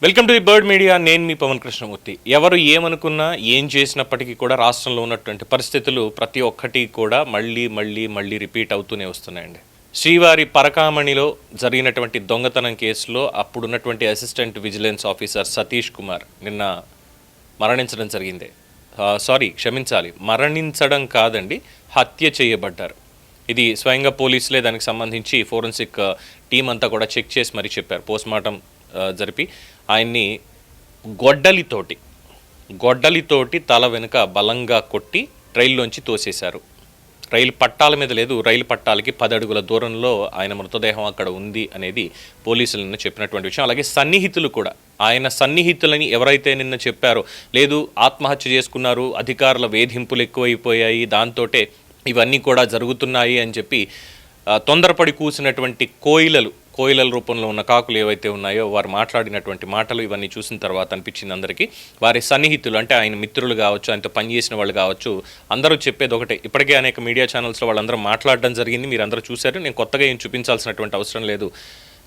Welcome to the bird media. నేను మీ పవన్ కృష్ణమూర్తి. ఎవరు ఏమనుకున్నా ఏం చేసినప్పటికీ కూడా రాష్ట్రంలో ఉన్నటువంటి పరిస్థితులు ప్రతి ఒక్కటి కూడా మళ్ళీ రిపీట్ అవుతూనే వస్తున్నాయండి. శ్రీవారి పరకామణిలో జరిగినటువంటి దొంగతనం కేసులో అప్పుడున్నటువంటి assistant vigilance officer Satish Kumar నిన్న మరణించడం జరిగింది. క్షమించాలి, మరణించడం కాదండి, హత్య చేయబడ్డారు. ఇది స్వయంగా పోలీసులే దానికి సంబంధించి ఫోరెన్సిక్ టీం అంతా కూడా చెక్ చేసి మరీ చెప్పారు. పోస్ట్మార్టం జరిపి ఆయన్ని గొడ్డలితోటి తల వెనుక బలంగా కొట్టి రైల్లోంచి తోసేశారు. రైలు పట్టాల మీద లేదు, రైలు పట్టాలకి 10 అడుగుల దూరంలో ఆయన మృతదేహం అక్కడ ఉంది అనేది పోలీసులు నిన్న చెప్పినటువంటి విషయం. అలాగే సన్నిహితులు కూడా, ఆయన సన్నిహితులని ఎవరైతే నిన్న చెప్పారో, లేదు ఆత్మహత్య చేసుకున్నారు, అధికారుల వేధింపులు ఎక్కువైపోయాయి, దాంతోటే ఇవన్నీ కూడా జరుగుతున్నాయి అని చెప్పి తొందరపడి కూసినటువంటి కోయిలల రూపంలో ఉన్న కాకులు ఏవైతే ఉన్నాయో వారు మాట్లాడినటువంటి మాటలు ఇవన్నీ చూసిన తర్వాత అనిపించింది అందరికీ. వారి సన్నిహితులు అంటే ఆయన మిత్రులు కావచ్చు, ఆయనతో పనిచేసిన వాళ్ళు కావచ్చు, అందరూ చెప్పేది ఒకటే. ఇప్పటికే అనేక మీడియా ఛానల్స్లో వాళ్ళందరూ మాట్లాడడం జరిగింది, మీరు అందరూ చూశారు. నేను కొత్తగా ఏం చూపించాల్సినటువంటి అవసరం లేదు.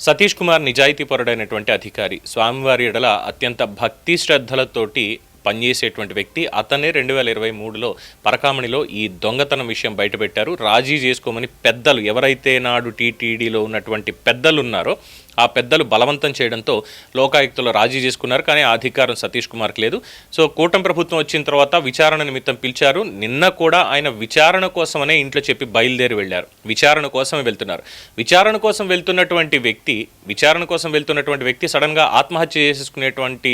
సతీష్ కుమార్ నిజాయితీపరుడైనటువంటి అధికారి, స్వామివారి ఎడల అత్యంత భక్తి శ్రద్ధలతోటి పనిచేసేటువంటి వ్యక్తి. అతనే 2023లో పరకామణిలో ఈ దొంగతనం విషయం బయటపెట్టారు. రాజీ చేసుకోమని పెద్దలు, ఎవరైతే నాడు టీటీడీలో ఉన్నటువంటి పెద్దలు ఉన్నారో ఆ పెద్దలు బలవంతం చేయడంతో లోకాయుక్తలో రాజీ చేసుకున్నారు. కానీ ఆ అధికారం సతీష్ కుమార్కి లేదు. సో కూటమి ప్రభుత్వం వచ్చిన తర్వాత విచారణ నిమిత్తం పిలిచారు. నిన్న కూడా ఆయన విచారణ కోసమనే ఇంట్లో చెప్పి బయలుదేరి వెళ్ళారు. విచారణ కోసమే వెళ్తున్నారు. విచారణ కోసం వెళ్తున్నటువంటి వ్యక్తి సడన్గా ఆత్మహత్య చేసుకునేటువంటి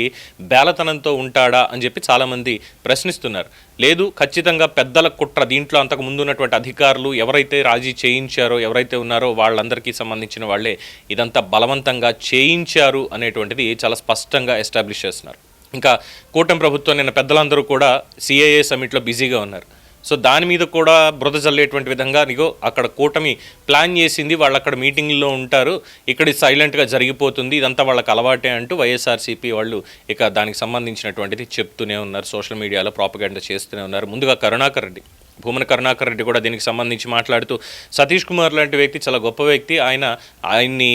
బేలతనంతో ఉంటాడా అని చెప్పి చాలామంది ప్రశ్నిస్తున్నారు. లేదు, ఖచ్చితంగా పెద్దల కుట్ర, దీంట్లో అంతకు ముందు ఉన్నటువంటి అధికారులు ఎవరైతే రాజీ చేయించారో, ఎవరైతే ఉన్నారో వాళ్ళందరికీ సంబంధించిన వాళ్ళే ఇదంతా బలవంతంగా చేయించారు అనేటువంటిది చాలా స్పష్టంగా ఎస్టాబ్లిష్ చేస్తున్నారు. ఇంకా కూటమి ప్రభుత్వం నిన్న పెద్దలందరూ కూడా సిఏఏ సమిట్లో బిజీగా ఉన్నారు. సో దాని మీద కూడా బురద జల్లేటువంటి విధంగా అక్కడ కూటమి ప్లాన్ చేసింది, వాళ్ళు అక్కడ మీటింగ్లో ఉంటారు, ఇక్కడ సైలెంట్గా జరిగిపోతుంది, ఇదంతా వాళ్ళకి అలవాటే అంటూ వైఎస్ఆర్సీపీ వాళ్ళు ఇక దానికి సంబంధించినటువంటిది చెప్తూనే ఉన్నారు. సోషల్ మీడియాలో ప్రాపగండా చేస్తూనే ఉన్నారు. ముందుగా భూమన కరుణాకర్ రెడ్డి కూడా దీనికి సంబంధించి మాట్లాడుతూ, సతీష్ కుమార్ లాంటి వ్యక్తి చాలా గొప్ప వ్యక్తి, ఆయన్ని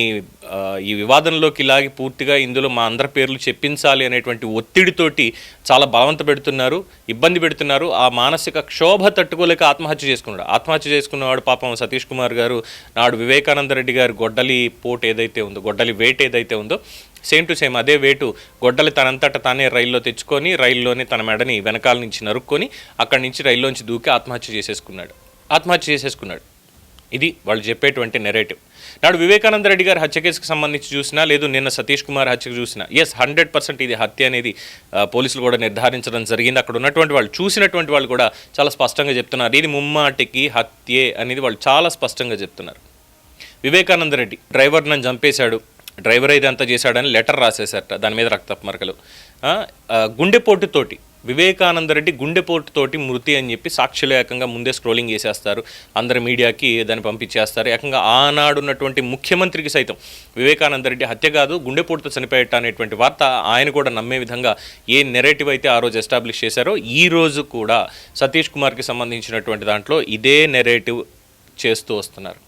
ఈ వివాదంలోకి లాగి పూర్తిగా ఇందులో మా అందరి పేర్లు చెప్పించాలి అనేటువంటి ఒత్తిడితోటి చాలా బలవంత పెడుతున్నారు, ఇబ్బంది పెడుతున్నారు. ఆ మానసిక క్షోభ తట్టుకోలేక ఆత్మహత్య చేసుకున్నవాడు పాపం సతీష్ కుమార్ గారు నాడు వివేకానంద రెడ్డి గారు గొడ్డలి వేట్ ఏదైతే ఉందో సేమ్ టు సేమ్ అదే వేటు గొడ్డలి తనంతట తానే రైల్లో తెచ్చుకొని రైల్లోనే తన మెడని వెనకాల నుంచి నరుక్కొని అక్కడి నుంచి రైల్లోంచి దూకి ఆత్మహత్య చేసేసుకున్నాడు. ఇది వాళ్ళు చెప్పేటువంటి నెరేటివ్. నాడు వివేకానంద రెడ్డి గారి హత్య కేసుకు సంబంధించి చూసినా, లేదు నిన్న సతీష్ కుమార్ హత్యకు చూసినా, 100% ఇది హత్య అనేది పోలీసులు కూడా నిర్ధారించడం జరిగింది. అక్కడ ఉన్నటువంటి వాళ్ళు, చూసినటువంటి వాళ్ళు కూడా చాలా స్పష్టంగా చెప్తున్నారు, ఇది ముమ్మాటికి హత్యే అనేది వాళ్ళు చాలా స్పష్టంగా చెప్తున్నారు. వివేకానంద రెడ్డి డ్రైవర్ నన్ను చంపేశాడు, డ్రైవర్ అయితే అంతా చేశాడని లెటర్ రాసేశారట, దాని మీద రక్తపు మరకలు. గుండెపోటుతోటి వివేకానందరెడ్డి గుండెపోటుతోటి మృతి అని చెప్పి సాక్షులు ఏకంగా ముందే స్క్రోలింగ్ చేసేస్తారు, అందరి మీడియాకి దాన్ని పంపించేస్తారు. ఏకంగా ఆనాడున్నటువంటి ముఖ్యమంత్రికి సైతం వివేకానందరెడ్డి హత్య కాదు గుండెపోటుతో చనిపోయేట అనేటువంటి వార్త ఆయన కూడా నమ్మే విధంగా ఏ నెరేటివ్ అయితే ఆ రోజు ఎస్టాబ్లిష్ చేశారో, ఈ రోజు కూడా సతీష్ కుమార్కి సంబంధించినటువంటి దాంట్లో ఇదే నెరేటివ్ చేస్తూ వస్తున్నారు.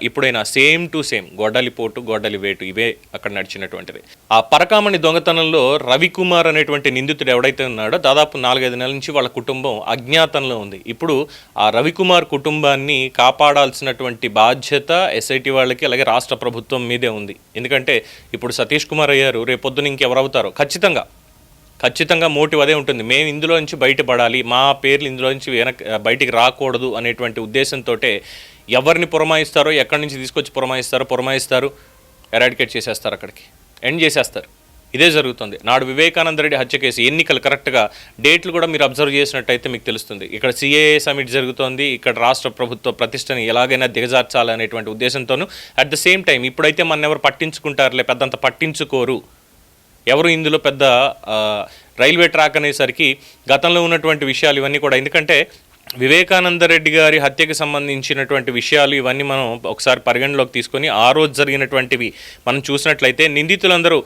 ఇప్పుడైనా సేమ్ టు సేమ్ గొడ్డలి వేటు ఇవే అక్కడ నడిచినటువంటిది. ఆ పరకామణి దొంగతనంలో రవికుమార్ అనేటువంటి నిందితుడు ఎవడైతే ఉన్నాడో దాదాపు 4-5 నెలల నుంచి వాళ్ళ కుటుంబం అజ్ఞాతంలో ఉంది. ఇప్పుడు ఆ రవికుమార్ కుటుంబాన్ని కాపాడాల్సినటువంటి బాధ్యత ఎస్ఐటి వాళ్ళకి, అలాగే రాష్ట్ర ప్రభుత్వం మీదే ఉంది. ఎందుకంటే ఇప్పుడు సతీష్ కుమార్ అయ్యారు, రేపొద్దున ఇంకెవరవుతారో ఖచ్చితంగా మోటివ్ అదే ఉంటుంది. మేము ఇందులో నుంచి బయటపడాలి, మా పేర్లు ఇందులో నుంచి బయటికి రాకూడదు అనేటువంటి ఉద్దేశంతో ఎవరిని పురమాయిస్తారో, ఎక్కడి నుంచి తీసుకొచ్చి పురమాయిస్తారు, ఎరాడికేట్ చేసేస్తారు, అక్కడికి ఎండ్ చేసేస్తారు. ఇదే జరుగుతుంది. నాడు వివేకానంద రెడ్డి హత్య కేసు ఎన్నికలు కరెక్ట్గా డేట్లు కూడా మీరు అబ్జర్వ్ చేసినట్టయితే మీకు తెలుస్తుంది. ఇక్కడ సిఏఏ సమిట్ జరుగుతోంది, ఇక్కడ రాష్ట్ర ప్రభుత్వ ప్రతిష్టని ఎలాగైనా దిగజార్చాలనేటువంటి ఉద్దేశంతోనూ, అట్ ద సేమ్ టైం ఇప్పుడైతే మన ఎవరు పట్టించుకుంటారులే, పెద్దంత పట్టించుకోరు, ఎవరు ఇందులో పెద్ద రైల్వే ట్రాక్ అనేసరికి గతంలో ఉన్నటువంటి విషయాలు ఇవన్నీ కూడా, ఎందుకంటే వివేకానంద రెడ్డి గారి హత్యకి సంబంధించినటువంటి విషయాలు ఇవన్నీ మనం ఒకసారి పరిగణలోకి తీసుకొని ఆ రోజు జరిగినటువంటివి మనం చూసినట్లయితే నిందితులందరూ,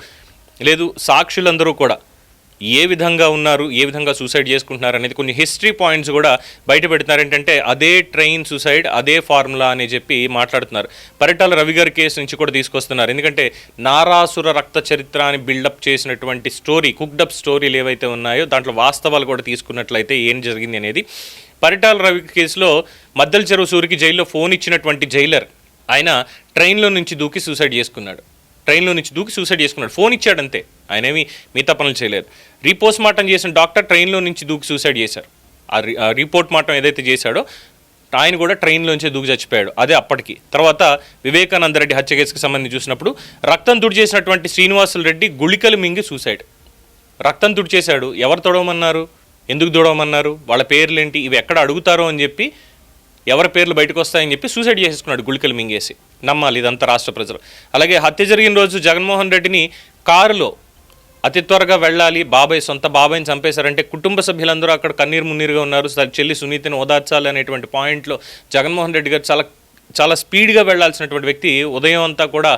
లేదు సాక్షులందరూ కూడా ఏ విధంగా ఉన్నారు, ఏ విధంగా సూసైడ్ చేసుకుంటున్నారు అనేది కొన్ని హిస్టరీ పాయింట్స్ కూడా బయట పెడుతున్నారు. ఏంటంటే అదే ట్రైన్ సూసైడ్, అదే ఫార్ములా అని చెప్పి మాట్లాడుతున్నారు. పరిటాల రవి గారి కేసు నుంచి కూడా తీసుకొస్తున్నారు. ఎందుకంటే నారాసుర రక్త చరిత్ర అని బిల్డప్ చేసినటువంటి స్టోరీ, కుక్డప్ స్టోరీలు ఏవైతే ఉన్నాయో దాంట్లో వాస్తవాలు కూడా తీసుకున్నట్లయితే ఏం జరిగింది అనేది. పరిటాల రవి కేసులో మద్దెల చెరువు సూరికి జైల్లో ఫోన్ ఇచ్చినటువంటి జైలర్ ఆయన ట్రైన్లో నుంచి దూకి సూసైడ్ చేసుకున్నాడు. ఫోన్ ఇచ్చాడంతే, ఆయన ఏమి మిగతా పనులు చేయలేదు. రీపోస్ట్ మార్టం చేసిన డాక్టర్ ట్రైన్లో నుంచి దూకి సూసైడ్ చేశారు. ఆ రిపోర్ట్ మార్టం ఏదైతే చేశాడో ఆయన కూడా ట్రైన్లోంచి దూకి చచ్చిపోయాడు. అదే అప్పటికి. తర్వాత వివేకానంద రెడ్డి హత్య కేసుకు సంబంధించి చూసినప్పుడు రక్తం తుడిచేసినటువంటి శ్రీనివాసులు రెడ్డి గుళికలు మింగి సూసైడ్. రక్తం తుడిచేశాడు, ఎవరు తొడవమన్నారు, ఎందుకు తొడవమన్నారు, వాళ్ళ పేర్లేంటి, ఇవి ఎక్కడ అడుగుతారో అని చెప్పి, ఎవరి పేర్లు బయటకు వస్తాయని చెప్పి సూసైడ్ చేసేసుకున్నాడు గుళికలు మింగేసి. నమ్మాలి ఇదంతా రాష్ట్ర ప్రజలు. అలాగే హత్య జరిగిన రోజు జగన్మోహన్ రెడ్డిని కారులో అతి త్వరగా వెళ్ళాలి, సొంత బాబాయ్ని చంపేశారంటే కుటుంబ సభ్యులందరూ అక్కడ కన్నీరు మున్నీరుగా ఉన్నారు. చెల్లి సునీతని ఓదార్చాలి అనేటువంటి పాయింట్లో జగన్మోహన్ రెడ్డి గారు చాలా స్పీడ్గా వెళ్లాల్సినటువంటి వ్యక్తి ఉదయం అంతా కూడా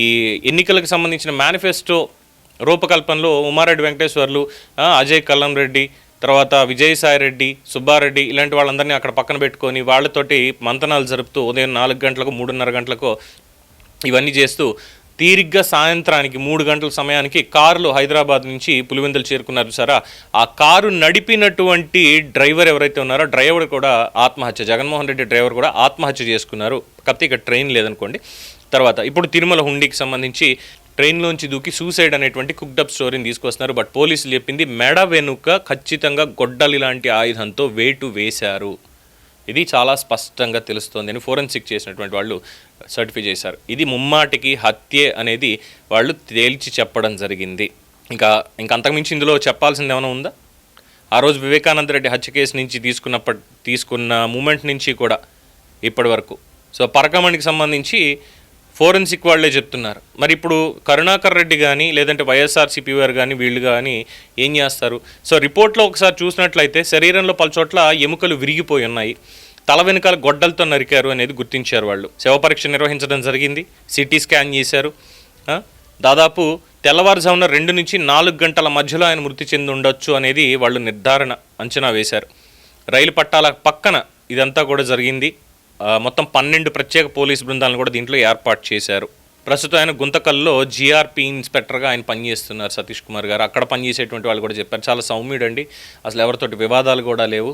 ఈ ఎన్నికలకు సంబంధించిన మేనిఫెస్టో రూపకల్పనలో ఉమారెడ్డి వెంకటేశ్వర్లు, అజయ్ కల్లం రెడ్డి, తర్వాత విజయసాయి రెడ్డి, సుబ్బారెడ్డి ఇలాంటి వాళ్ళందరినీ అక్కడ పక్కన పెట్టుకొని వాళ్ళతోటి మంతనాలు జరుపుతూ ఉదయం 4 గంటలకు 3:30 గంటలకు ఇవన్నీ చేస్తూ తీరిగ్గా సాయంత్రానికి 3 గంటల సమయానికి కారులో హైదరాబాద్ నుంచి పులివెందులు చేరుకున్నారు. సరే, ఆ కారు నడిపినటువంటి డ్రైవర్ ఎవరైతే ఉన్నారో డ్రైవర్ కూడా ఆత్మహత్య, జగన్మోహన్ రెడ్డి డ్రైవర్ కూడా ఆత్మహత్య చేసుకున్నారు. కాకపోతే ఇక్కడ ట్రైన్ లేదనుకోండి. తర్వాత ఇప్పుడు తిరుమల హుండీకి సంబంధించి ట్రైన్లోంచి దూకి సూసైడ్ అనేటువంటి కుక్డప్ స్టోరీని తీసుకొస్తున్నారు. బట్ పోలీసులు చెప్పింది మెడ వెనుక ఖచ్చితంగా గొడ్డలి లాంటి ఆయుధంతో వేటు వేశారు. ఇది చాలా స్పష్టంగా తెలుస్తోంది అని ఫోరెన్సిక్ చేసినటువంటి వాళ్ళు సర్టిఫై చేశారు. ఇది ముమ్మాటికి హత్యే అనేది వాళ్ళు తేల్చి చెప్పడం జరిగింది. ఇంకా అంతకుమించి ఇందులో చెప్పాల్సింది ఏమైనా ఉందా? ఆ రోజు వివేకానంద రెడ్డి హత్య కేసు నుంచి తీసుకున్న మూమెంట్ నుంచి కూడా ఇప్పటి వరకు పరకమణికి సంబంధించి ఫోరెన్సిక్ వాళ్ళే చెప్తున్నారు. మరి ఇప్పుడు కరుణాకర్ రెడ్డి కానీ లేదంటే వైఎస్ఆర్సీపీ వారు కానీ వీళ్ళు కానీ ఏం చేస్తారు? రిపోర్ట్లో ఒకసారి చూసినట్లయితే శరీరంలో పలుచోట్ల ఎముకలు విరిగిపోయి ఉన్నాయి, తల వెనుకాల గొడ్డలతో నరికారు అనేది గుర్తించారు వాళ్ళు. శవ పరీక్ష నిర్వహించడం జరిగింది, సిటీ స్కాన్ చేశారు. దాదాపు తెల్లవారుజామున 2 నుంచి 4 గంటల మధ్యలో ఆయన మృతి చెంది ఉండొచ్చు అనేది వాళ్ళు నిర్ధారణ అంచనా వేశారు. రైలు పట్టాల పక్కన ఇదంతా కూడా జరిగింది. మొత్తం 12 ప్రత్యేక పోలీస్ బృందాలను కూడా దీంట్లో ఏర్పాటు చేశారు. ప్రస్తుతం ఆయన గుంతకల్లో జీఆర్పీ ఇన్స్పెక్టర్గా ఆయన పనిచేస్తున్నారు సతీష్ కుమార్ గారు. అక్కడ పనిచేసేటువంటి వాళ్ళు కూడా చెప్పారు, చాలా సౌమ్యుడండి, అసలు ఎవరితోటి వివాదాలు కూడా లేవు,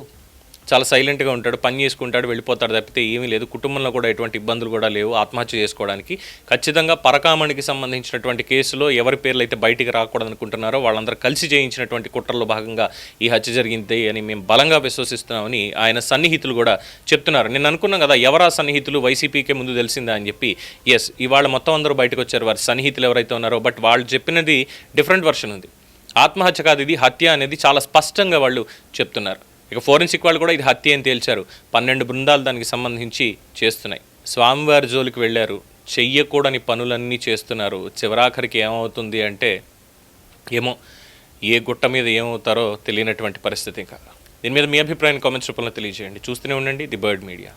చాలా సైలెంట్గా ఉంటాడు, పని చేసుకుంటాడు, వెళ్ళిపోతాడు తప్పితే ఏమీ లేదు, కుటుంబంలో కూడా ఎటువంటి ఇబ్బందులు కూడా లేవు ఆత్మహత్య చేసుకోవడానికి. ఖచ్చితంగా పరకామణికి సంబంధించినటువంటి కేసులో ఎవరి పేర్లు అయితే బయటికి రాకూడదు అనుకుంటున్నారో వాళ్ళందరూ కలిసి చేయించినటువంటి కుట్రలో భాగంగా ఈ హత్య జరిగింది అని మేము బలంగా విశ్వసిస్తున్నామని ఆయన సన్నిహితులు కూడా చెప్తున్నారు. నేను అనుకున్నాం కదా ఎవరా సన్నిహితులు, వైసీపీకే ముందు తెలిసిందా అని చెప్పి. ఎస్, ఇవాళ మొత్తం అందరూ బయటకు వచ్చారు వారి సన్నిహితులు ఎవరైతే ఉన్నారో. బట్ వాళ్ళు చెప్పినది డిఫరెంట్ వర్షన్ ఉంది. ఆత్మహత్య కాదు ఇది హత్య అనేది చాలా స్పష్టంగా వాళ్ళు చెప్తున్నారు. ఇక ఫోరెన్సిక్ వాళ్ళు కూడా ఇది హత్య అని తేల్చారు. 12 బృందాలు దానికి సంబంధించి చేస్తున్నాయి. స్వామివారి జోలికి వెళ్ళారు, చెయ్యకూడని పనులన్నీ చేస్తున్నారు. చివరాఖరికి ఏమవుతుంది అంటే ఏమో ఏ గుట్ట మీద ఏమవుతారో తెలియనటువంటి పరిస్థితి. ఇంకా దీని మీద మీ అభిప్రాయాన్ని కామెంట్స్ రూపంలో తెలియజేయండి. చూస్తూనే ఉండండి ది బర్డ్ మీడియా.